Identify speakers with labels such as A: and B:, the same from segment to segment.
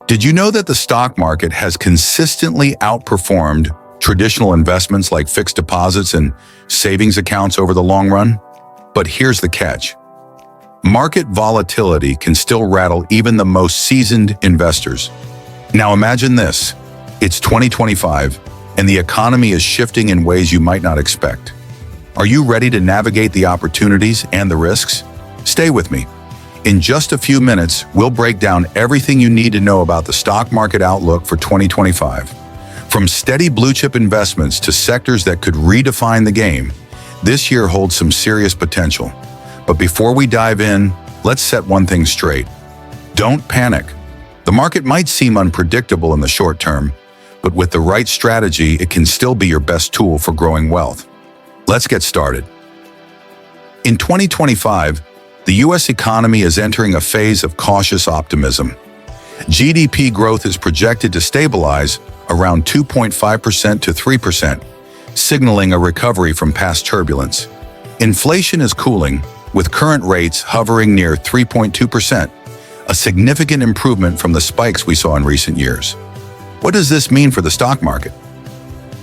A: Did you know that the stock market has consistently outperformed traditional investments like fixed deposits and savings accounts over the long run? But here's the catch. Market volatility can still rattle even the most seasoned investors. Now imagine this. It's 2025, and the economy is shifting in ways you might not expect. Are you ready to navigate the opportunities and the risks? Stay with me. In just a few minutes, we'll break down everything you need to know about the stock market outlook for 2025. From steady blue-chip investments to sectors that could redefine the game, this year holds some serious potential. But before we dive in, let's set one thing straight. Don't panic. The market might seem unpredictable in the short term, but with the right strategy, it can still be your best tool for growing wealth. Let's get started. In 2025, the U.S. economy is entering a phase of cautious optimism. GDP growth is projected to stabilize around 2.5% to 3%, signaling a recovery from past turbulence. Inflation is cooling, with current rates hovering near 3.2%, a significant improvement from the spikes we saw in recent years. What does this mean for the stock market?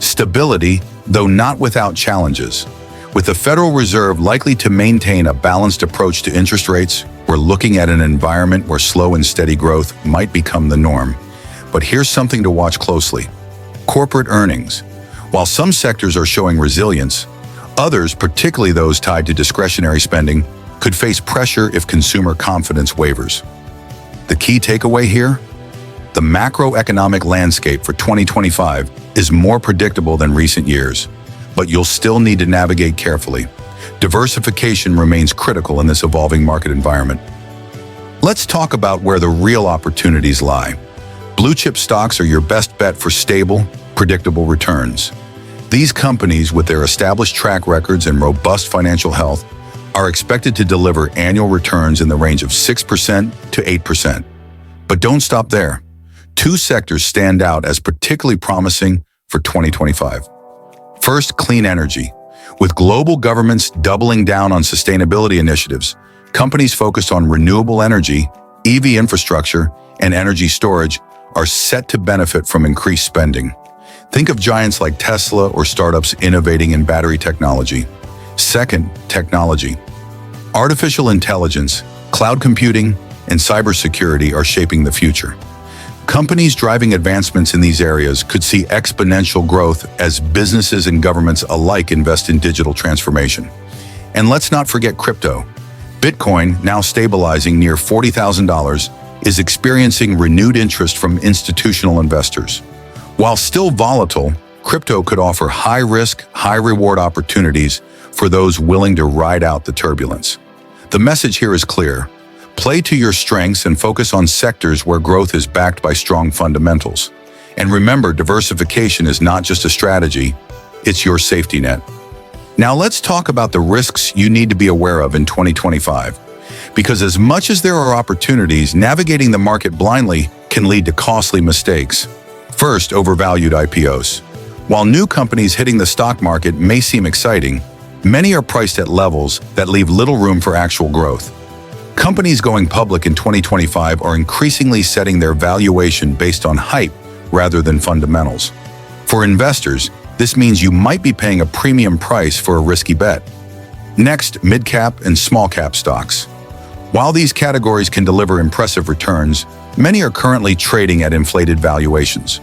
A: Stability, though not without challenges. With the Federal Reserve likely to maintain a balanced approach to interest rates, we're looking at an environment where slow and steady growth might become the norm. But here's something to watch closely. Corporate earnings. While some sectors are showing resilience, others, particularly those tied to discretionary spending, could face pressure if consumer confidence wavers. The key takeaway here? The macroeconomic landscape for 2025 is more predictable than recent years, but you'll still need to navigate carefully. Diversification remains critical in this evolving market environment. Let's talk about where the real opportunities lie. Blue-chip stocks are your best bet for stable, predictable returns. These companies, with their established track records and robust financial health, are expected to deliver annual returns in the range of 6% to 8%. But don't stop there. Two sectors stand out as particularly promising for 2025. First, clean energy. With global governments doubling down on sustainability initiatives, companies focused on renewable energy, EV infrastructure, and energy storage are set to benefit from increased spending. Think of giants like Tesla or startups innovating in battery technology. Second, technology. Artificial intelligence, cloud computing, and cybersecurity are shaping the future. Companies driving advancements in these areas could see exponential growth as businesses and governments alike invest in digital transformation. And let's not forget crypto. Bitcoin, now stabilizing near $40,000, is experiencing renewed interest from institutional investors. While still volatile, crypto could offer high-risk, high-reward opportunities for those willing to ride out the turbulence. The message here is clear. Play to your strengths and focus on sectors where growth is backed by strong fundamentals. And remember, diversification is not just a strategy, it's your safety net. Now let's talk about the risks you need to be aware of in 2025. Because as much as there are opportunities, navigating the market blindly can lead to costly mistakes. First, overvalued IPOs. While new companies hitting the stock market may seem exciting, many are priced at levels that leave little room for actual growth. Companies going public in 2025 are increasingly setting their valuation based on hype rather than fundamentals. For investors, this means you might be paying a premium price for a risky bet. Next, mid-cap and small-cap stocks. While these categories can deliver impressive returns, many are currently trading at inflated valuations.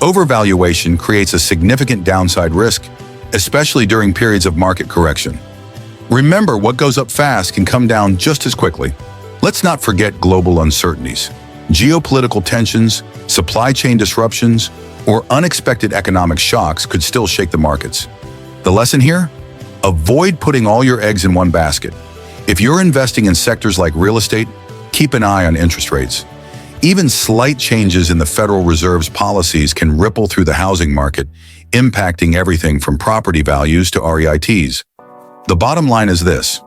A: Overvaluation creates a significant downside risk, especially during periods of market correction. Remember, what goes up fast can come down just as quickly. Let's not forget global uncertainties. Geopolitical tensions, supply chain disruptions, or unexpected economic shocks could still shake the markets. The lesson here? Avoid putting all your eggs in one basket. If you're investing in sectors like real estate, keep an eye on interest rates. Even slight changes in the Federal Reserve's policies can ripple through the housing market, impacting everything from property values to REITs. The bottom line is this: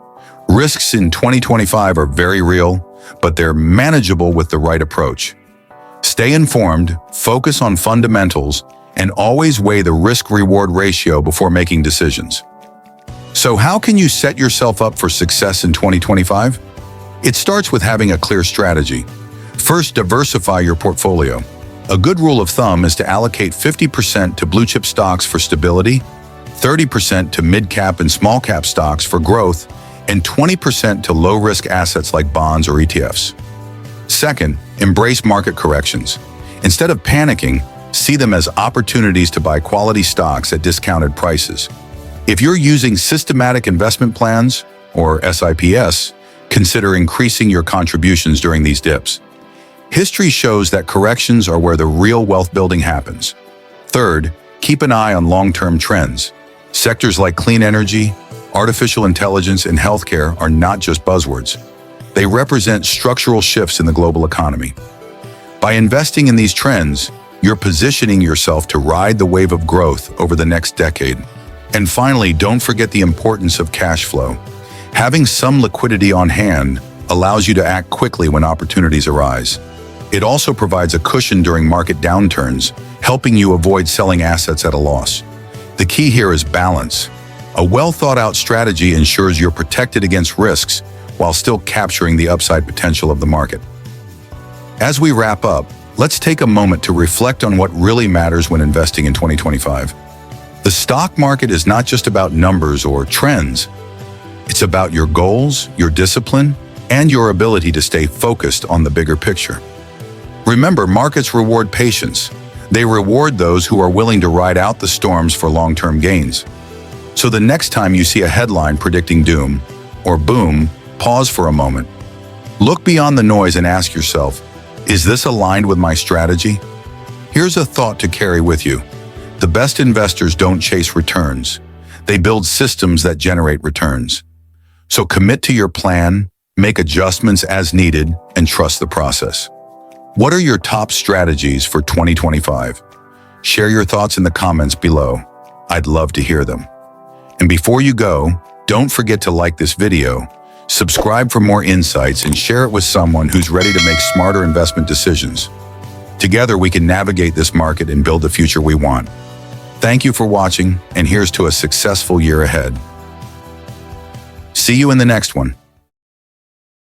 A: risks in 2025 are very real, but they're manageable with the right approach. Stay informed, focus on fundamentals, and always weigh the risk-reward ratio before making decisions. So how can you set yourself up for success in 2025? It starts with having a clear strategy. First, diversify your portfolio. A good rule of thumb is to allocate 50% to blue-chip stocks for stability, 30% to mid-cap and small-cap stocks for growth, and 20% to low-risk assets like bonds or ETFs. Second, embrace market corrections. Instead of panicking, see them as opportunities to buy quality stocks at discounted prices. If you're using systematic investment plans, or SIPs, consider increasing your contributions during these dips. History shows that corrections are where the real wealth building happens. Third, keep an eye on long-term trends. Sectors like clean energy, artificial intelligence, and healthcare are not just buzzwords. They represent structural shifts in the global economy. By investing in these trends, you're positioning yourself to ride the wave of growth over the next decade. And finally, don't forget the importance of cash flow. Having some liquidity on hand allows you to act quickly when opportunities arise. It also provides a cushion during market downturns, helping you avoid selling assets at a loss. The key here is balance. A well-thought-out strategy ensures you're protected against risks while still capturing the upside potential of the market. As we wrap up, let's take a moment to reflect on what really matters when investing in 2025. The stock market is not just about numbers or trends. It's about your goals, your discipline, and your ability to stay focused on the bigger picture. Remember, markets reward patience. They reward those who are willing to ride out the storms for long-term gains. So the next time you see a headline predicting doom or boom, pause for a moment. Look beyond the noise and ask yourself, is this aligned with my strategy? Here's a thought to carry with you. The best investors don't chase returns. They build systems that generate returns. So commit to your plan, make adjustments as needed, and trust the process. What are your top strategies for 2025? Share your thoughts in the comments below. I'd love to hear them. And before you go, don't forget to like this video, subscribe for more insights, and share it with someone who's ready to make smarter investment decisions. Together, we can navigate this market and build the future we want. Thank you for watching, and here's to a successful year ahead. See you in the next one.